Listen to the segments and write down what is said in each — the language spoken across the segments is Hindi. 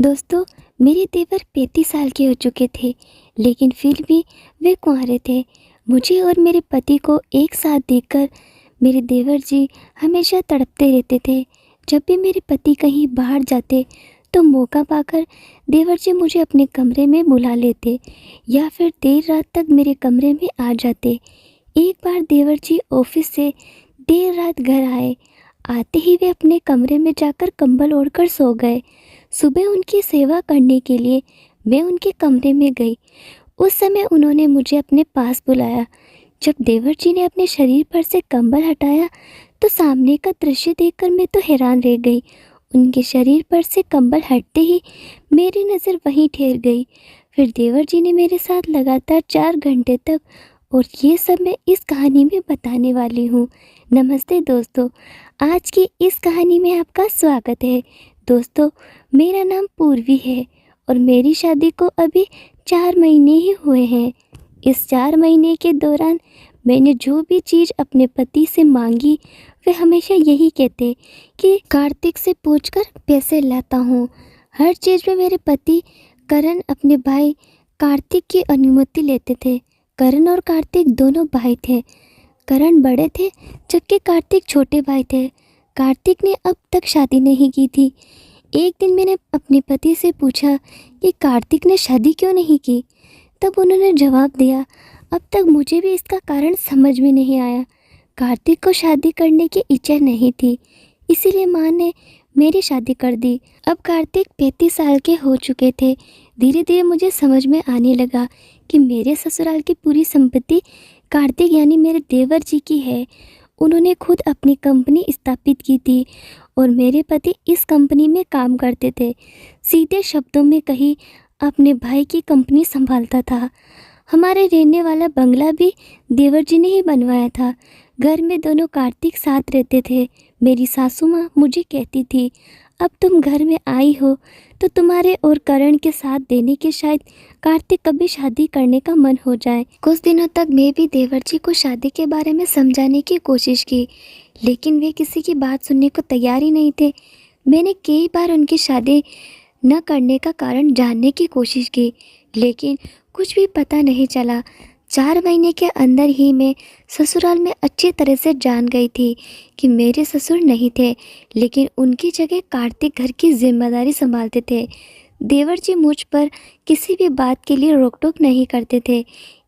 दोस्तों, मेरे देवर 35 साल के हो चुके थे, लेकिन फिर भी वे कुंवारे थे। मुझे और मेरे पति को एक साथ देखकर मेरे देवर जी हमेशा तड़पते रहते थे। जब भी मेरे पति कहीं बाहर जाते तो मौका पाकर देवर जी मुझे अपने कमरे में बुला लेते या फिर देर रात तक मेरे कमरे में आ जाते। एक बार देवर जी ऑफिस से देर रात घर आए। आते ही वे अपने कमरे में जाकर कंबल ओढ़कर सो गए। सुबह उनकी सेवा करने के लिए मैं उनके कमरे में गई। उस समय उन्होंने मुझे अपने पास बुलाया। जब देवर जी ने अपने शरीर पर से कंबल हटाया तो सामने का दृश्य देखकर मैं तो हैरान रह गई। उनके शरीर पर से कंबल हटते ही मेरी नज़र वहीं ठहर गई। फिर देवर जी ने मेरे साथ लगातार 4 घंटे तक, और ये सब मैं इस कहानी में बताने वाली हूँ। नमस्ते दोस्तों, आज की इस कहानी में आपका स्वागत है। दोस्तों, मेरा नाम पूर्वी है और मेरी शादी को अभी 4 महीने ही हुए हैं। इस 4 महीने के दौरान मैंने जो भी चीज़ अपने पति से मांगी, वे हमेशा यही कहते कि कार्तिक से पूछकर पैसे लाता हूँ। हर चीज़ में मेरे पति करण अपने भाई कार्तिक की अनुमति लेते थे। करण और कार्तिक दोनों भाई थे। करण बड़े थे जबकि कार्तिक छोटे भाई थे। कार्तिक ने अब तक शादी नहीं की थी। एक दिन मैंने अपने पति से पूछा कि कार्तिक ने शादी क्यों नहीं की। तब उन्होंने जवाब दिया, अब तक मुझे भी इसका कारण समझ में नहीं आया। कार्तिक को शादी करने की इच्छा नहीं थी, इसीलिए माँ ने मेरी शादी कर दी। अब कार्तिक 35 साल के हो चुके थे। धीरे धीरे मुझे समझ में आने लगा कि मेरे ससुराल की पूरी संपत्ति कार्तिक यानी मेरे देवर जी की है। उन्होंने खुद अपनी कंपनी स्थापित की थी और मेरे पति इस कंपनी में काम करते थे। सीधे शब्दों में कही, अपने भाई की कंपनी संभालता था। हमारे रहने वाला बंगला भी देवर जी ने ही बनवाया था। घर में दोनों कार्तिक साथ रहते थे। मेरी सासू माँ मुझे कहती थी, अब तुम घर में आई हो तो तुम्हारे और करण के साथ देने के शायद कार्तिक कभी शादी करने का मन हो जाए। कुछ दिनों तक मैं भी देवर जी को शादी के बारे में समझाने की कोशिश की, लेकिन वे किसी की बात सुनने को तैयार ही नहीं थे। मैंने कई बार उनकी शादी न करने का कारण जानने की कोशिश की, लेकिन कुछ भी पता नहीं चला। 4 महीने के अंदर ही मैं ससुराल में अच्छी तरह से जान गई थी कि मेरे ससुर नहीं थे, लेकिन उनकी जगह कार्तिक घर की जिम्मेदारी संभालते थे। देवर जी मुझ पर किसी भी बात के लिए रोक टोक नहीं करते थे।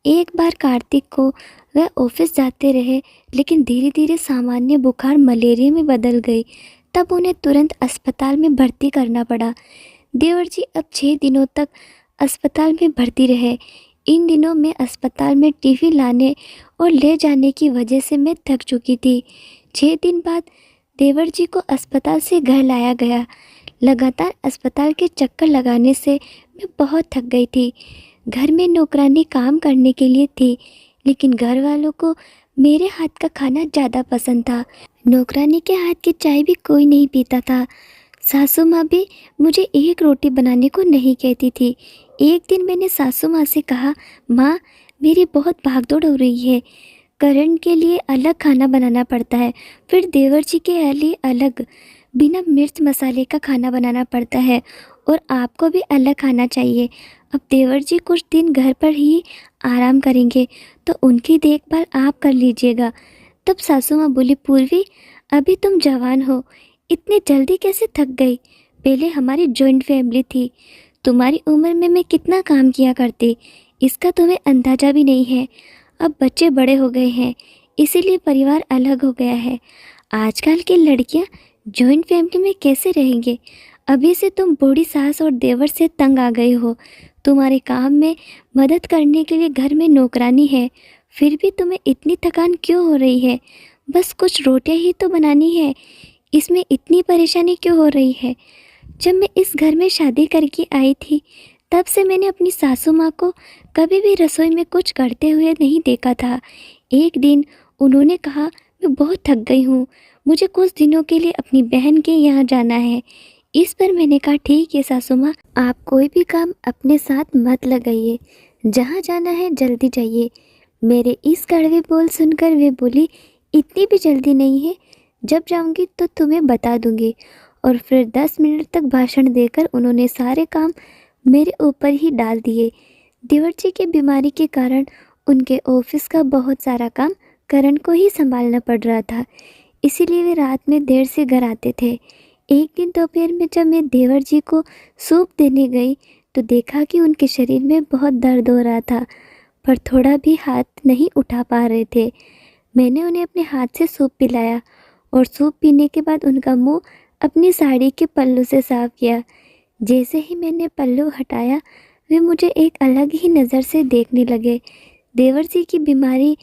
एक बार कार्तिक को वह ऑफिस जाते रहे, लेकिन धीरे धीरे सामान्य बुखार मलेरिया में बदल गई। तब उन्हें तुरंत अस्पताल में भर्ती करना पड़ा। देवर जी अब 6 दिनों तक अस्पताल में भर्ती रहे। इन दिनों में अस्पताल में टीवी लाने और ले जाने की वजह से मैं थक चुकी थी। 6 दिन बाद देवर जी को अस्पताल से घर लाया गया। लगातार अस्पताल के चक्कर लगाने से मैं बहुत थक गई थी। घर में नौकरानी काम करने के लिए थी, लेकिन घर वालों को मेरे हाथ का खाना ज़्यादा पसंद था। नौकरानी के हाथ की चाय भी कोई नहीं पीता था। सासू माँ भी मुझे एक रोटी बनाने को नहीं कहती थी। एक दिन मैंने सासू माँ से कहा, माँ मेरी बहुत भागदौड़ हो रही है। करण के लिए अलग खाना बनाना पड़ता है, फिर देवर जी के लिए अलग बिना मिर्च मसाले का खाना बनाना पड़ता है, और आपको भी अलग खाना चाहिए। अब देवर जी कुछ दिन घर पर ही आराम करेंगे तो उनकी देखभाल आप कर लीजिएगा। तब सासू माँ बोली, पूर्वी अभी तुम जवान हो, इतनी जल्दी कैसे थक गई? पहले हमारी जॉइंट फैमिली थी, तुम्हारी उम्र में मैं कितना काम किया करती, इसका तुम्हें अंदाज़ा भी नहीं है। अब बच्चे बड़े हो गए हैं, इसीलिए परिवार अलग हो गया है। आजकल की लड़कियां जॉइंट फैमिली में कैसे रहेंगे? अभी से तुम बूढ़ी सास और देवर से तंग आ गई हो। तुम्हारे काम में मदद करने के लिए घर में नौकरानी है, फिर भी तुम्हें इतनी थकान क्यों हो रही है? बस कुछ रोटियां ही तो बनानी है, इसमें इतनी परेशानी क्यों हो रही है? जब मैं इस घर में शादी करके आई थी, तब से मैंने अपनी सासू माँ को कभी भी रसोई में कुछ करते हुए नहीं देखा था। एक दिन उन्होंने कहा, मैं बहुत थक गई हूँ, मुझे कुछ दिनों के लिए अपनी बहन के यहाँ जाना है। इस पर मैंने कहा, ठीक है सासू माँ, आप कोई भी काम अपने साथ मत लगाइए, जहाँ जाना है जल्दी जाइए। मेरे इस कड़वे बोल सुनकर वे बोली, इतनी भी जल्दी नहीं है, जब जाऊंगी तो तुम्हें बता दूंगी। और फिर 10 मिनट तक भाषण देकर उन्होंने सारे काम मेरे ऊपर ही डाल दिए। देवर जी की बीमारी के कारण उनके ऑफिस का बहुत सारा काम करण को ही संभालना पड़ रहा था, इसीलिए वे रात में देर से घर आते थे। एक दिन दोपहर में जब मैं देवर जी को सूप देने गई तो देखा कि उनके शरीर में बहुत दर्द हो रहा था, पर थोड़ा भी हाथ नहीं उठा पा रहे थे। मैंने उन्हें अपने हाथ से सूप पिलाया और सूप पीने के बाद उनका मुंह अपनी साड़ी के पल्लू से साफ किया। जैसे ही मैंने पल्लू हटाया वे मुझे एक अलग ही नज़र से देखने लगे। देवर जी की बीमारी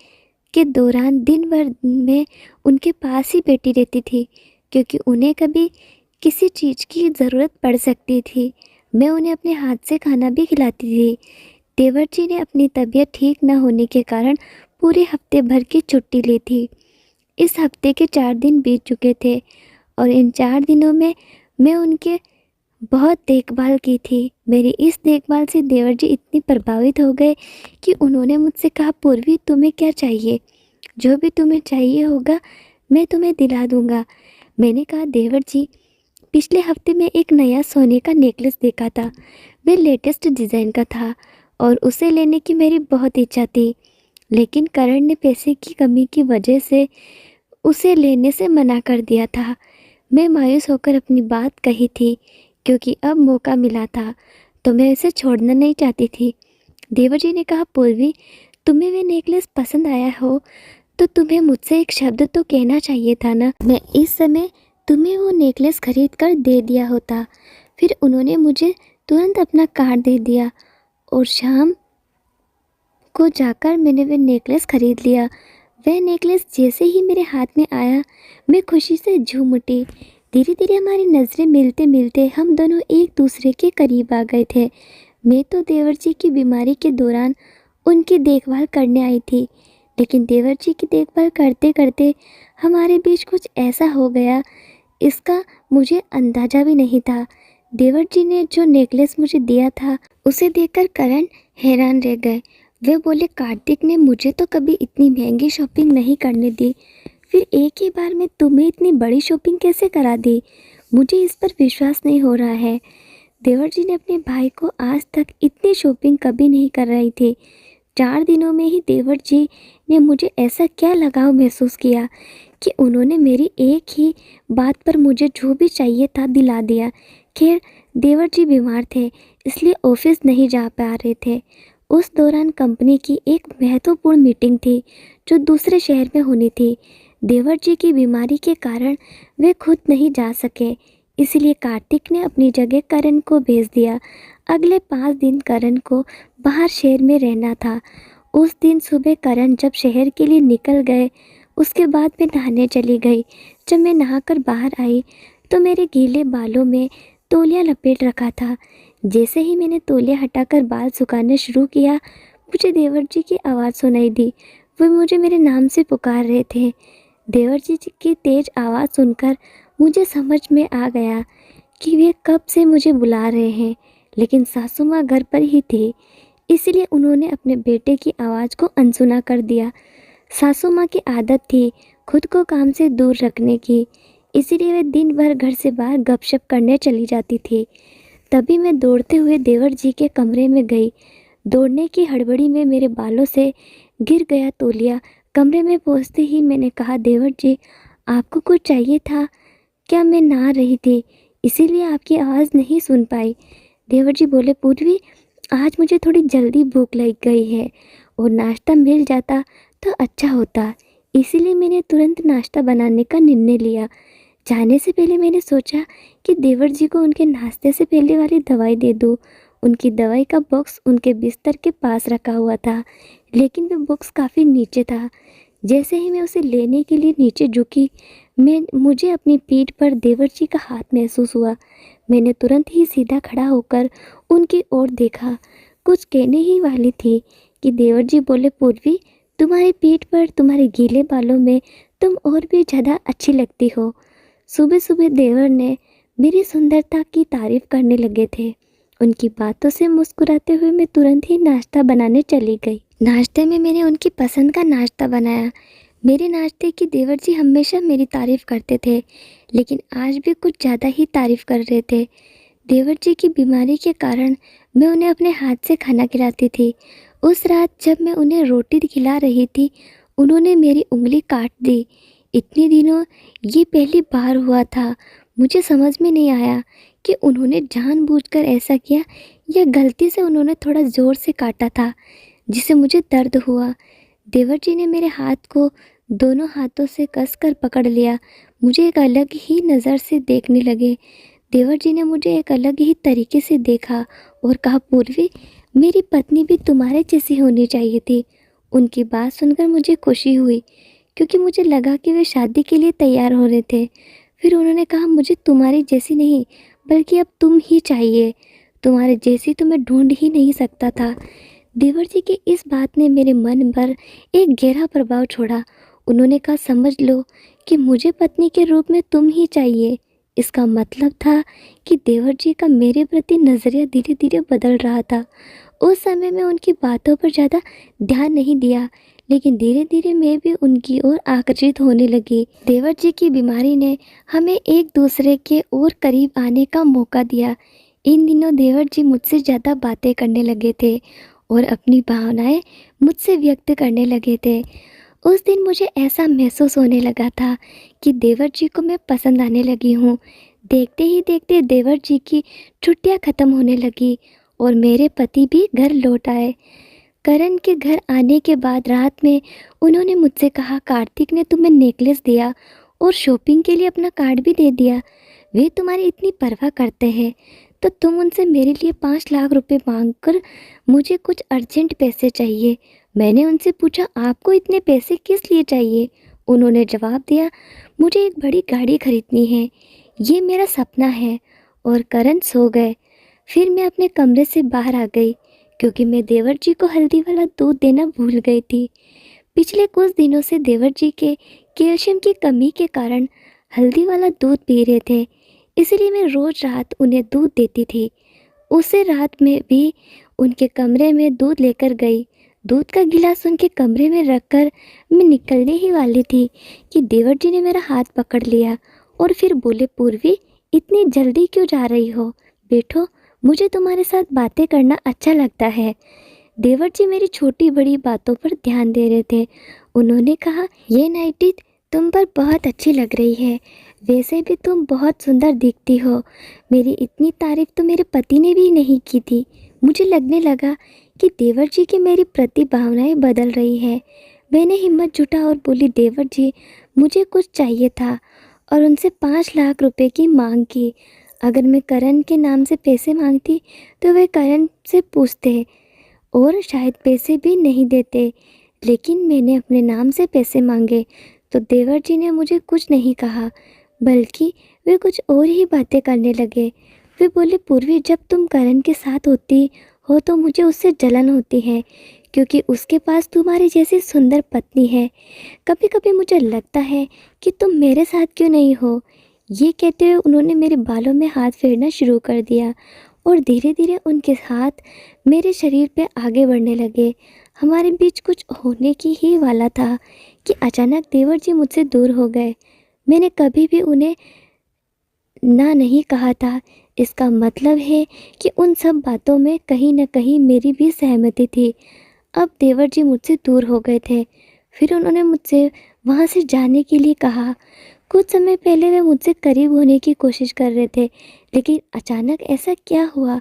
के दौरान दिन भर मैं उनके पास ही बैठी रहती थी, क्योंकि उन्हें कभी किसी चीज़ की ज़रूरत पड़ सकती थी। मैं उन्हें अपने हाथ से खाना भी खिलाती थी। देवर जी ने अपनी तबीयत ठीक न होने के कारण पूरे हफ्ते भर की छुट्टी ली थी। इस हफ्ते के 4 दिन बीत चुके थे और इन 4 दिनों में मैं उनके बहुत देखभाल की थी। मेरी इस देखभाल से देवर जी इतनी प्रभावित हो गए कि उन्होंने मुझसे कहा, पूर्वी तुम्हें क्या चाहिए? जो भी तुम्हें चाहिए होगा मैं तुम्हें दिला दूंगा। मैंने कहा, देवर जी पिछले हफ्ते में एक नया सोने का नेकलेस देखा था। वह लेटेस्ट डिज़ाइन का था और उसे लेने की मेरी बहुत इच्छा थी, लेकिन करण ने पैसे की कमी की वजह से उसे लेने से मना कर दिया था। मैं मायूस होकर अपनी बात कही थी, क्योंकि अब मौका मिला था तो मैं इसे छोड़ना नहीं चाहती थी। देवर जी ने कहा, पूर्वी तुम्हें वह नेकलेस पसंद आया हो तो तुम्हें मुझसे एक शब्द तो कहना चाहिए था ना। मैं इस समय तुम्हें वो नेकलेस खरीद कर दे दिया होता। फिर उन्होंने मुझे तुरंत अपना कार्ड दे दिया और शाम को जाकर मैंने वह नेकलेस खरीद लिया। वह नेकलेस जैसे ही मेरे हाथ में आया मैं खुशी से झूम उठी। धीरे धीरे हमारी नज़रें मिलते मिलते हम दोनों एक दूसरे के करीब आ गए थे। मैं तो देवर जी की बीमारी के दौरान उनकी देखभाल करने आई थी, लेकिन देवर जी की देखभाल करते करते हमारे बीच कुछ ऐसा हो गया, इसका मुझे अंदाज़ा भी नहीं था। देवर जी ने जो नेकलेस मुझे दिया था उसे देखकर करण हैरान रह गए। वे बोले, कार्तिक ने मुझे तो कभी इतनी महंगी शॉपिंग नहीं करने दी, फिर एक ही बार में तुम्हें इतनी बड़ी शॉपिंग कैसे करा दी? मुझे इस पर विश्वास नहीं हो रहा है। देवर जी ने अपने भाई को आज तक इतनी शॉपिंग कभी नहीं कर रही थी। 4 दिनों में ही देवर जी ने मुझे ऐसा क्या लगाव महसूस किया कि उन्होंने मेरी एक ही बात पर मुझे जो भी चाहिए था दिला दिया। खैर, देवर जी बीमार थे इसलिए ऑफिस नहीं जा पा रहे थे। उस दौरान कंपनी की एक महत्वपूर्ण मीटिंग थी जो दूसरे शहर में होनी थी। देवर जी की बीमारी के कारण वे खुद नहीं जा सके, इसलिए कार्तिक ने अपनी जगह करण को भेज दिया। अगले 5 दिन करण को बाहर शहर में रहना था। उस दिन सुबह करण जब शहर के लिए निकल गए, उसके बाद मैं नहाने चली गई। जब मैं नहाकर बाहर आई तो मेरे गीले बालों में तौलिया लपेट रखा था। जैसे ही मैंने तौलिया हटाकर बाल सुखाने शुरू किया, मुझे देवर जी की आवाज़ सुनाई दी। वे मुझे मेरे नाम से पुकार रहे थे। देवर जी की तेज़ आवाज़ सुनकर मुझे समझ में आ गया कि वे कब से मुझे बुला रहे हैं, लेकिन सासू माँ घर पर ही थी, इसलिए उन्होंने अपने बेटे की आवाज़ को अनसुना कर दिया। सासू माँ की आदत थी खुद को काम से दूर रखने की, इसीलिए वे दिन भर घर से बाहर गपशप करने चली जाती थी। तभी मैं दौड़ते हुए देवर जी के कमरे में गई। दौड़ने की हड़बड़ी में मेरे बालों से गिर गया तौलिया। कमरे में पहुंचते ही मैंने कहा, देवर जी आपको कुछ चाहिए था क्या? मैं नहा रही थी इसीलिए आपकी आवाज़ नहीं सुन पाई। देवर जी बोले, पूर्वी आज मुझे थोड़ी जल्दी भूख लग गई है और नाश्ता मिल जाता तो अच्छा होता, इसीलिए मैंने तुरंत नाश्ता बनाने का निर्णय लिया। जाने से पहले मैंने सोचा कि देवर जी को उनके नाश्ते से पहले वाली दवाई दे दूँ। उनकी दवाई का बॉक्स उनके बिस्तर के पास रखा हुआ था, लेकिन वह बॉक्स काफ़ी नीचे था। जैसे ही मैं उसे लेने के लिए नीचे झुकी, मुझे अपनी पीठ पर देवर जी का हाथ महसूस हुआ। मैंने तुरंत ही सीधा खड़ा होकर उनकी ओर देखा। कुछ कहने ही वाली थी कि देवर जी बोले, पूर्वी तुम्हारी पीठ पर तुम्हारे गीले बालों में तुम और भी ज़्यादा अच्छी लगती हो। सुबह सुबह देवर ने मेरी सुंदरता की तारीफ करने लगे थे। उनकी बातों से मुस्कुराते हुए मैं तुरंत ही नाश्ता बनाने चली गई। नाश्ते में मैंने उनकी पसंद का नाश्ता बनाया। मेरे नाश्ते की देवर जी हमेशा मेरी तारीफ़ करते थे, लेकिन आज भी कुछ ज़्यादा ही तारीफ़ कर रहे थे। देवर जी की बीमारी के कारण मैं उन्हें अपने हाथ से खाना खिलाती थी। उस रात जब मैं उन्हें रोटी खिला रही थी, उन्होंने मेरी उँगली काट दी। इतने दिनों ये पहली बार हुआ था। मुझे समझ में नहीं आया कि उन्होंने जानबूझकर ऐसा किया या गलती से उन्होंने थोड़ा ज़ोर से काटा था, जिससे मुझे दर्द हुआ। देवर जी ने मेरे हाथ को दोनों हाथों से कसकर पकड़ लिया। मुझे एक अलग ही नज़र से देखने लगे। देवर जी ने मुझे एक अलग ही तरीके से देखा और कहा, पूर्वी, मेरी पत्नी भी तुम्हारे जैसी होनी चाहिए थी। उनकी बात सुनकर मुझे खुशी हुई, क्योंकि मुझे लगा कि वे शादी के लिए तैयार हो रहे थे। फिर उन्होंने कहा, मुझे तुम्हारी जैसी नहीं, बल्कि अब तुम ही चाहिए। तुम्हारे जैसी तो मैं ढूंढ ही नहीं सकता था। देवर जी की इस बात ने मेरे मन पर एक गहरा प्रभाव छोड़ा। उन्होंने कहा, समझ लो कि मुझे पत्नी के रूप में तुम ही चाहिए। इसका मतलब था कि देवर जी का मेरे प्रति नज़रिया धीरे धीरे बदल रहा था। उस समय मैं उनकी बातों पर ज़्यादा ध्यान नहीं दिया, लेकिन धीरे धीरे मैं भी उनकी ओर आकर्षित होने लगी। देवर जी की बीमारी ने हमें एक दूसरे के और करीब आने का मौका दिया। इन दिनों देवर जी मुझसे ज़्यादा बातें करने लगे थे और अपनी भावनाएं मुझसे व्यक्त करने लगे थे। उस दिन मुझे ऐसा महसूस होने लगा था कि देवर जी को मैं पसंद आने लगी हूँ। देखते ही देखते देवर जी की छुट्टियाँ ख़त्म होने लगी और मेरे पति भी घर लौट आए। करण के घर आने के बाद रात में उन्होंने मुझसे कहा, कार्तिक ने तुम्हें नेकलेस दिया और शॉपिंग के लिए अपना कार्ड भी दे दिया। वे तुम्हारी इतनी परवाह करते हैं तो तुम उनसे मेरे लिए 5 लाख रुपए मांग कर, मुझे कुछ अर्जेंट पैसे चाहिए। मैंने उनसे पूछा, आपको इतने पैसे किस लिए चाहिए? उन्होंने जवाब दिया, मुझे एक बड़ी गाड़ी खरीदनी है, ये मेरा सपना है। और करण सो गए। फिर मैं अपने कमरे से बाहर आ गई, क्योंकि मैं देवर जी को हल्दी वाला दूध देना भूल गई थी। पिछले कुछ दिनों से देवर जी के कैल्शियम की कमी के कारण हल्दी वाला दूध पी रहे थे, इसलिए मैं रोज़ रात उन्हें दूध देती थी। उसे रात में भी उनके कमरे में दूध लेकर गई। दूध का गिलास उनके कमरे में रखकर मैं निकलने ही वाली थी कि देवर जी ने मेरा हाथ पकड़ लिया और फिर बोले, पूर्वी, इतनी जल्दी क्यों जा रही हो? बैठो, मुझे तुम्हारे साथ बातें करना अच्छा लगता है। देवर जी मेरी छोटी बड़ी बातों पर ध्यान दे रहे थे। उन्होंने कहा, ये नाइटी तुम पर बहुत अच्छी लग रही है। वैसे भी तुम बहुत सुंदर दिखती हो। मेरी इतनी तारीफ तो मेरे पति ने भी नहीं की थी। मुझे लगने लगा कि देवर जी की मेरी प्रति भावनाएं बदल रही है। मैंने हिम्मत जुटा और बोली, देवर जी, मुझे कुछ चाहिए था, और उनसे 5 लाख रुपए की मांग की। अगर मैं करण के नाम से पैसे मांगती तो वे करण से पूछते और शायद पैसे भी नहीं देते, लेकिन मैंने अपने नाम से पैसे मांगे तो देवर जी ने मुझे कुछ नहीं कहा, बल्कि वे कुछ और ही बातें करने लगे। वे बोले, पूर्वी, जब तुम करण के साथ होती हो तो मुझे उससे जलन होती है, क्योंकि उसके पास तुम्हारी जैसी सुंदर पत्नी है। कभी कभी मुझे लगता है कि तुम मेरे साथ क्यों नहीं हो। ये कहते हुए उन्होंने मेरे बालों में हाथ फेरना शुरू कर दिया और धीरे धीरे उनके हाथ मेरे शरीर पे आगे बढ़ने लगे। हमारे बीच कुछ होने की ही वाला था कि अचानक देवर जी मुझसे दूर हो गए। मैंने कभी भी उन्हें ना नहीं कहा था। इसका मतलब है कि उन सब बातों में कहीं न कहीं मेरी भी सहमति थी। अब देवर जी मुझसे दूर हो गए थे। फिर उन्होंने मुझसे वहाँ से जाने के लिए कहा। कुछ समय पहले वे मुझसे करीब होने की कोशिश कर रहे थे, लेकिन अचानक ऐसा क्या हुआ,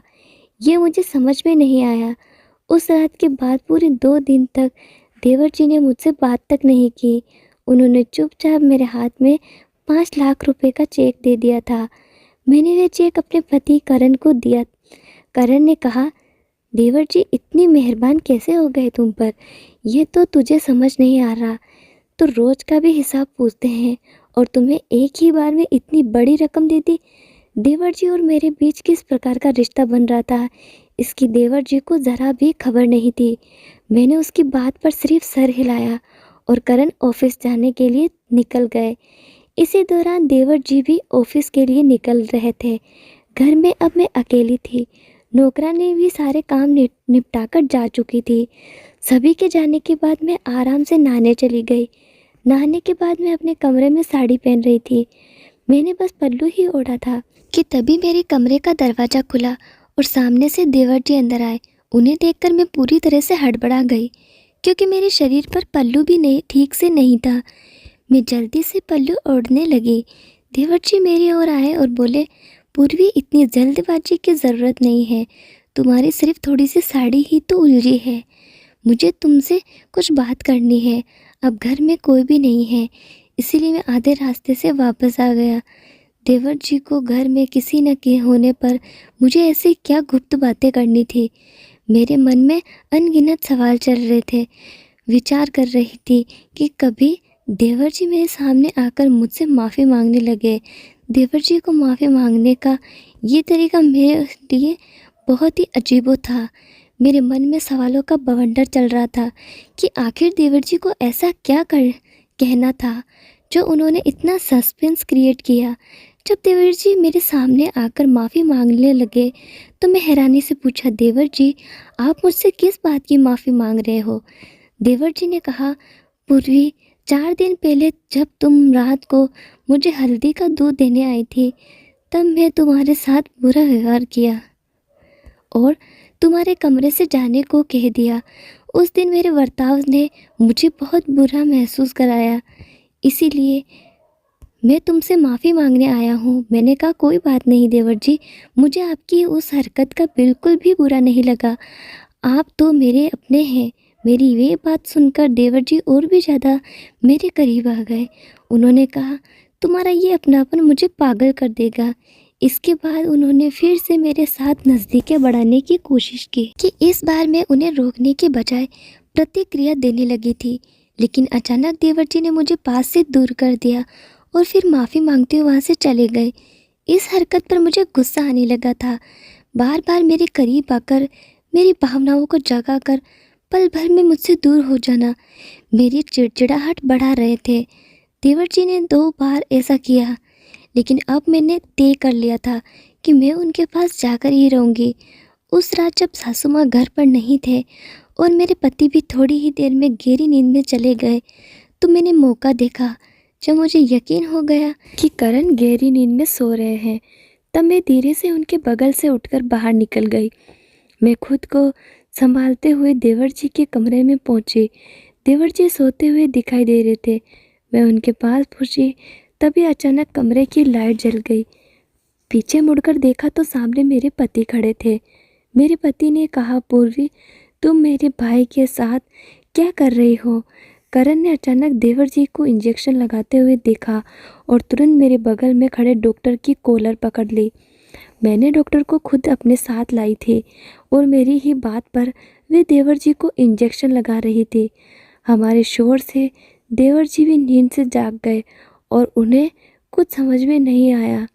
ये मुझे समझ में नहीं आया। उस रात के बाद पूरे 2 दिन तक देवर जी ने मुझसे बात तक नहीं की। उन्होंने चुपचाप मेरे हाथ में 5 लाख रुपए का चेक दे दिया था। मैंने वह चेक अपने पति करण को दिया। करण ने कहा, देवर जी इतनी मेहरबान कैसे हो गए तुम पर? यह तो तुझे समझ नहीं आ रहा। तो रोज़ का भी हिसाब पूछते हैं और तुम्हें एक ही बार में इतनी बड़ी रकम दे दी। देवर जी और मेरे बीच किस प्रकार का रिश्ता बन रहा था, इसकी देवर जी को ज़रा भी खबर नहीं थी। मैंने उसकी बात पर सिर्फ सर हिलाया और करण ऑफिस जाने के लिए निकल गए। इसी दौरान देवर जी भी ऑफिस के लिए निकल रहे थे। घर में अब मैं अकेली थी। नौकरानी भी सारे काम निपटाकर जा चुकी थी। सभी के जाने के बाद मैं आराम से नहाने चली गई। नहाने के बाद मैं अपने कमरे में साड़ी पहन रही थी। मैंने बस पल्लू ही ओढ़ा था कि तभी मेरे कमरे का दरवाज़ा खुला और सामने से देवर जी अंदर आए। उन्हें देखकर मैं पूरी तरह से हड़बड़ा गई क्योंकि मेरे शरीर पर पल्लू भी नहीं ठीक से नहीं था। मैं जल्दी से पल्लू ओढ़ने लगी। देवर जी मेरी ओर आए और बोले, पूर्वी, इतनी जल्दबाजी की ज़रूरत नहीं है, तुम्हारी सिर्फ थोड़ी सी साड़ी ही तो उलझी है। मुझे तुमसे कुछ बात करनी है। अब घर में कोई भी नहीं है, इसीलिए मैं आधे रास्ते से वापस आ गया। देवर जी को घर में किसी न के होने पर मुझे ऐसी क्या गुप्त बातें करनी थी। मेरे मन में अनगिनत सवाल चल रहे थे। विचार कर रही थी कि कभी देवर जी मेरे सामने आकर मुझसे माफ़ी मांगने लगे। देवर जी को माफ़ी मांगने का ये तरीका मेरे लिए बहुत ही अजीब था। मेरे मन में सवालों का बवंडर चल रहा था कि आखिर देवर जी को ऐसा क्या कहना था जो उन्होंने इतना सस्पेंस क्रिएट किया। जब देवर जी मेरे सामने आकर माफ़ी मांगने लगे तो मैं हैरानी से पूछा, देवर जी, आप मुझसे किस बात की माफ़ी मांग रहे हो? देवर जी ने कहा, पूर्वी, 4 दिन पहले जब तुम रात को मुझे हल्दी का दूध देने आई थी, तब मैं तुम्हारे साथ बुरा व्यवहार किया और तुम्हारे कमरे से जाने को कह दिया। उस दिन मेरे बर्ताव ने मुझे बहुत बुरा महसूस कराया, इसीलिए मैं तुमसे माफ़ी मांगने आया हूँ। मैंने कहा, कोई बात नहीं देवर जी, मुझे आपकी उस हरकत का बिल्कुल भी बुरा नहीं लगा। आप तो मेरे अपने हैं। मेरी ये बात सुनकर देवर जी और भी ज़्यादा मेरे करीब आ गए। उन्होंने कहा, तुम्हारा ये अपनापन मुझे पागल कर देगा। इसके बाद उन्होंने फिर से मेरे साथ नज़दीकियाँ बढ़ाने की कोशिश की कि इस बार मैं उन्हें रोकने के बजाय प्रतिक्रिया देने लगी थी। लेकिन अचानक देवर जी ने मुझे पास से दूर कर दिया और फिर माफ़ी मांगते हुए वहाँ से चले गए। इस हरकत पर मुझे गुस्सा आने लगा था। बार बार मेरे करीब आकर मेरी भावनाओं को जगाकर पल भर में मुझसे दूर हो जाना मेरी चिड़चिड़ाहट बढ़ा रहे थे। देवर जी ने 2 बार ऐसा किया, लेकिन अब मैंने तय कर लिया था कि मैं उनके पास जाकर ही रहूँगी। उस रात जब सासू माँ घर पर नहीं थे और मेरे पति भी थोड़ी ही देर में गहरी नींद में चले गए, तो मैंने मौका देखा। जब मुझे यकीन हो गया कि करण गहरी नींद में सो रहे हैं, तब मैं धीरे से उनके बगल से उठकर बाहर निकल गई। मैं खुद को संभालते हुए देवर जी के कमरे में पहुंची। देवर जी सोते हुए दिखाई दे रहे थे। मैं उनके पास पहुंची, तभी अचानक कमरे की लाइट जल गई। पीछे मुड़कर देखा तो सामने मेरे पति खड़े थे। मेरे पति ने कहा, पूर्वी, तुम मेरे भाई के साथ क्या कर रही हो? करण ने अचानक देवर जी को इंजेक्शन लगाते हुए देखा और तुरंत मेरे बगल में खड़े डॉक्टर की कॉलर पकड़ ली। मैंने डॉक्टर को खुद अपने साथ लाई थी और मेरी ही बात पर वे देवर जी को इंजेक्शन लगा रही थी। हमारे शोर से देवर जी भी नींद से जाग गए और उन्हें कुछ समझ में नहीं आया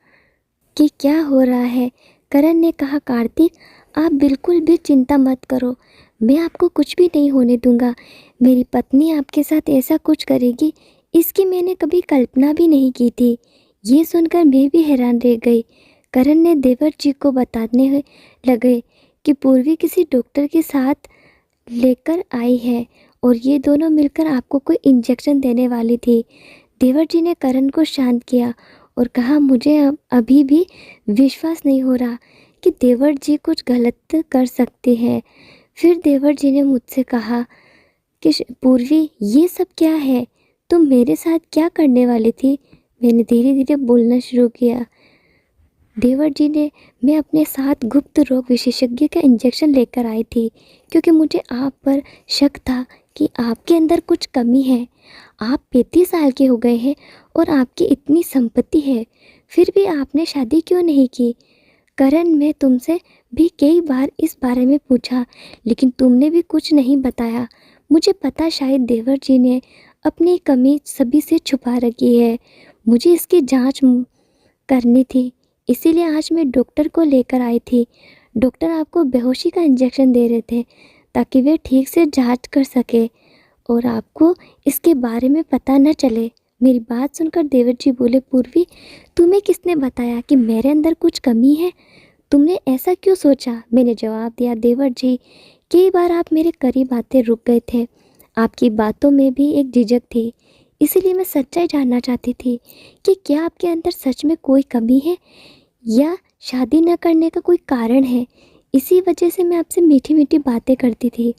कि क्या हो रहा है। करण ने कहा, कार्तिक, आप बिल्कुल भी चिंता मत करो, मैं आपको कुछ भी नहीं होने दूंगा। मेरी पत्नी आपके साथ ऐसा कुछ करेगी, इसकी मैंने कभी कल्पना भी नहीं की थी। ये सुनकर मैं भी हैरान रह गई। करण ने देवर जी को बताने लगे कि पूर्वी किसी डॉक्टर के साथ लेकर आई है और ये दोनों मिलकर आपको कोई इंजेक्शन देने वाली थी। देवर जी ने करण को शांत किया और कहा, मुझे अभी भी विश्वास नहीं हो रहा कि देवर जी कुछ गलत कर सकते हैं। फिर देवर जी ने मुझसे कहा कि पूर्वी, ये सब क्या है? तुम मेरे साथ क्या करने वाली थी? मैंने धीरे धीरे बोलना शुरू किया। देवर जी ने मैं अपने साथ गुप्त रोग विशेषज्ञ का इंजेक्शन लेकर आई थी क्योंकि मुझे आप पर शक था कि आपके अंदर कुछ कमी है। आप 35 साल के हो गए हैं और आपकी इतनी संपत्ति है, फिर भी आपने शादी क्यों नहीं की? करण, मैं तुमसे भी कई बार इस बारे में पूछा, लेकिन तुमने भी कुछ नहीं बताया। मुझे पता शायद देवर जी ने अपनी कमी सभी से छुपा रखी है। मुझे इसकी जांच करनी थी, इसीलिए आज मैं डॉक्टर को लेकर आई थी। डॉक्टर आपको बेहोशी का इंजेक्शन दे रहे थे ताकि वे ठीक से जांच कर सके और आपको इसके बारे में पता न चले। मेरी बात सुनकर देवर जी बोले, पूर्वी, तुम्हें किसने बताया कि मेरे अंदर कुछ कमी है? तुमने ऐसा क्यों सोचा? मैंने जवाब दिया, देवर जी, कई बार आप मेरे करीब आते रुक गए थे। आपकी बातों में भी एक झिझक थी, इसीलिए मैं सच्चाई जानना चाहती थी कि क्या आपके अंदर सच में कोई कमी है या शादी न करने का कोई कारण है। इसी वजह से मैं आपसे मीठी मीठी बातें करती थी।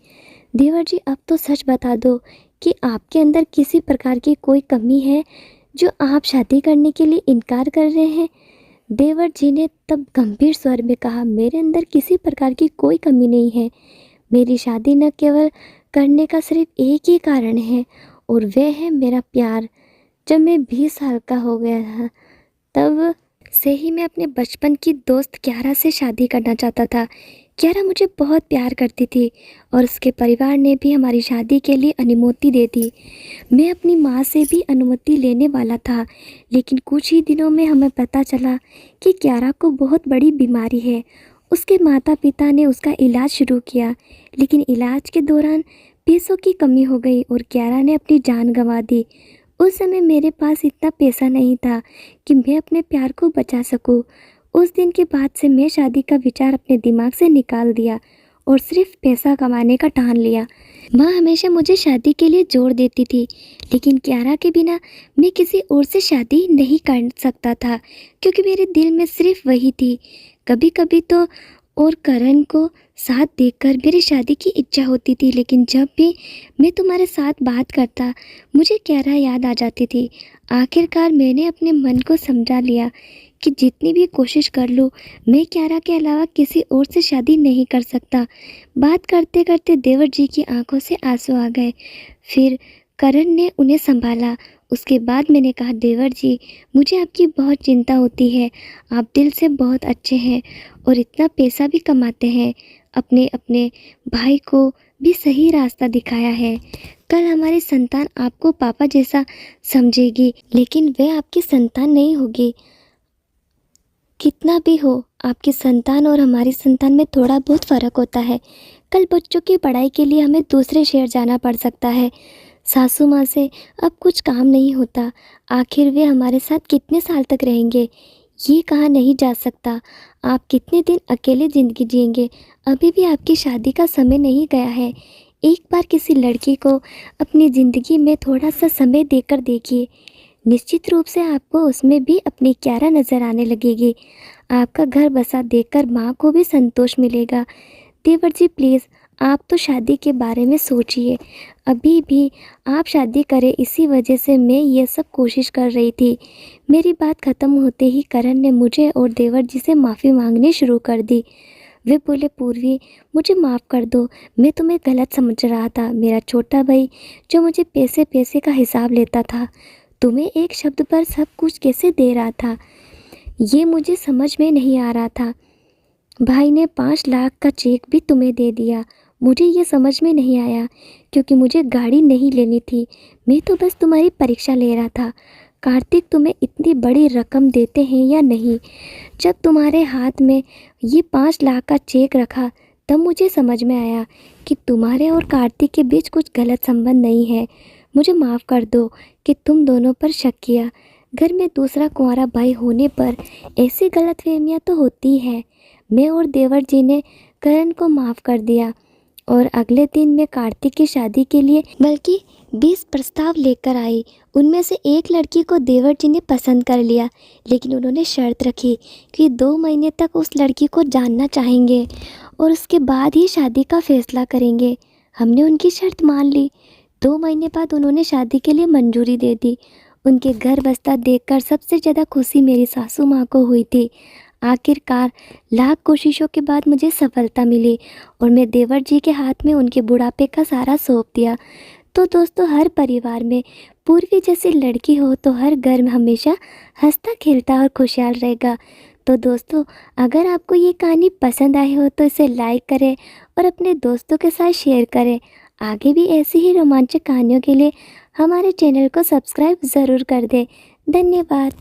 देवर जी, अब तो सच बता दो कि आपके अंदर किसी प्रकार की कोई कमी है जो आप शादी करने के लिए इनकार कर रहे हैं। देवर जी ने तब गंभीर स्वर में कहा, मेरे अंदर किसी प्रकार की कोई कमी नहीं है। मेरी शादी न केवल करने का सिर्फ एक ही कारण है और वह है मेरा प्यार। जब मैं 20 साल का हो गया था तब से ही मैं अपने बचपन की दोस्त क्यारा से शादी करना चाहता था। क्यारा मुझे बहुत प्यार करती थी और उसके परिवार ने भी हमारी शादी के लिए अनुमति दे दी। मैं अपनी माँ से भी अनुमति लेने वाला था, लेकिन कुछ ही दिनों में हमें पता चला कि क्यारा को बहुत बड़ी बीमारी है। उसके माता पिता ने उसका इलाज शुरू किया, लेकिन इलाज के दौरान पैसों की कमी हो गई और क्यारा ने अपनी जान गंवा दी। उस समय मेरे पास इतना पैसा नहीं था कि मैं अपने प्यार को बचा सकूं। उस दिन के बाद से मैं शादी का विचार अपने दिमाग से निकाल दिया और सिर्फ पैसा कमाने का ठान लिया। माँ हमेशा मुझे शादी के लिए जोर देती थी, लेकिन क्यारा के बिना मैं किसी और से शादी नहीं कर सकता था क्योंकि मेरे दिल में सिर्फ वही थी। कभी कभी तो और करण को साथ देखकर मेरी शादी की इच्छा होती थी, लेकिन जब भी मैं तुम्हारे साथ बात करता मुझे क्यारा याद आ जाती थी। आखिरकार मैंने अपने मन को समझा लिया कि जितनी भी कोशिश कर लूँ मैं क्यारा के अलावा किसी और से शादी नहीं कर सकता। बात करते करते देवर जी की आंखों से आंसू आ गए। फिर करण ने उन्हें संभाला। उसके बाद मैंने कहा, देवर जी, मुझे आपकी बहुत चिंता होती है। आप दिल से बहुत अच्छे हैं और इतना पैसा भी कमाते हैं। अपने अपने भाई को भी सही रास्ता दिखाया है। कल हमारी संतान आपको पापा जैसा समझेगी, लेकिन वह आपकी संतान नहीं होगी। कितना भी हो, आपकी संतान और हमारी संतान में थोड़ा बहुत फ़र्क होता है। कल बच्चों की पढ़ाई के लिए हमें दूसरे शहर जाना पड़ सकता है। सासू माँ से अब कुछ काम नहीं होता। आखिर वे हमारे साथ कितने साल तक रहेंगे ये कहा नहीं जा सकता। आप कितने दिन अकेले ज़िंदगी जिएंगे। अभी भी आपकी शादी का समय नहीं गया है। एक बार किसी लड़की को अपनी ज़िंदगी में थोड़ा सा समय देकर देखिए। निश्चित रूप से आपको उसमें भी अपनी क्यारा नज़र आने लगेगी। आपका घर बसा देखकर माँ को भी संतोष मिलेगा। देवर जी, प्लीज़ आप तो शादी के बारे में सोचिए। अभी भी आप शादी करें, इसी वजह से मैं ये सब कोशिश कर रही थी। मेरी बात ख़त्म होते ही करण ने मुझे और देवर जी से माफ़ी मांगनी शुरू कर दी। वे बोले, पूर्वी, मुझे माफ़ कर दो, मैं तुम्हें गलत समझ रहा था। मेरा छोटा भाई जो मुझे पैसे पैसे का हिसाब लेता था, तुम्हें एक शब्द पर सब कुछ कैसे दे रहा था, ये मुझे समझ में नहीं आ रहा था। भाई ने 5 लाख का चेक भी तुम्हें दे दिया। मुझे ये समझ में नहीं आया क्योंकि मुझे गाड़ी नहीं लेनी थी। मैं तो बस तुम्हारी परीक्षा ले रहा था। कार्तिक तुम्हें इतनी बड़ी रकम देते हैं या नहीं? जब तुम्हारे हाथ में ये 5 लाख का चेक रखा तब मुझे समझ में आया कि तुम्हारे और कार्तिक के बीच कुछ गलत संबंध नहीं है। मुझे माफ़ कर दो कि तुम दोनों पर शक किया। घर में दूसरा कुंवारा भाई होने पर ऐसी गलतफहमियां तो होती है। मैं और देवर जी ने करण को माफ़ कर दिया और अगले दिन मैं कार्तिक की शादी के लिए बल्कि 20 प्रस्ताव लेकर आई। उनमें से एक लड़की को देवर जी ने पसंद कर लिया, लेकिन उन्होंने शर्त रखी कि 2 महीने तक उस लड़की को जानना चाहेंगे और उसके बाद ही शादी का फैसला करेंगे। हमने उनकी शर्त मान ली। 2 महीने बाद उन्होंने शादी के लिए मंजूरी दे दी। उनके घर बसता देखकर सबसे ज़्यादा खुशी मेरी सासू माँ को हुई थी। आखिरकार लाख कोशिशों के बाद मुझे सफलता मिली और मैं देवर जी के हाथ में उनके बुढ़ापे का सारा सौंप दिया। तो दोस्तों, हर परिवार में पूर्वी जैसी लड़की हो तो हर घर में हमेशा हंसता खेलता और खुशहाल रहेगा। तो दोस्तों, अगर आपको ये कहानी पसंद आई हो तो इसे लाइक करें और अपने दोस्तों के साथ शेयर करें। आगे भी ऐसी ही रोमांचक कहानियों के लिए हमारे चैनल को सब्सक्राइब ज़रूर कर दें। धन्यवाद।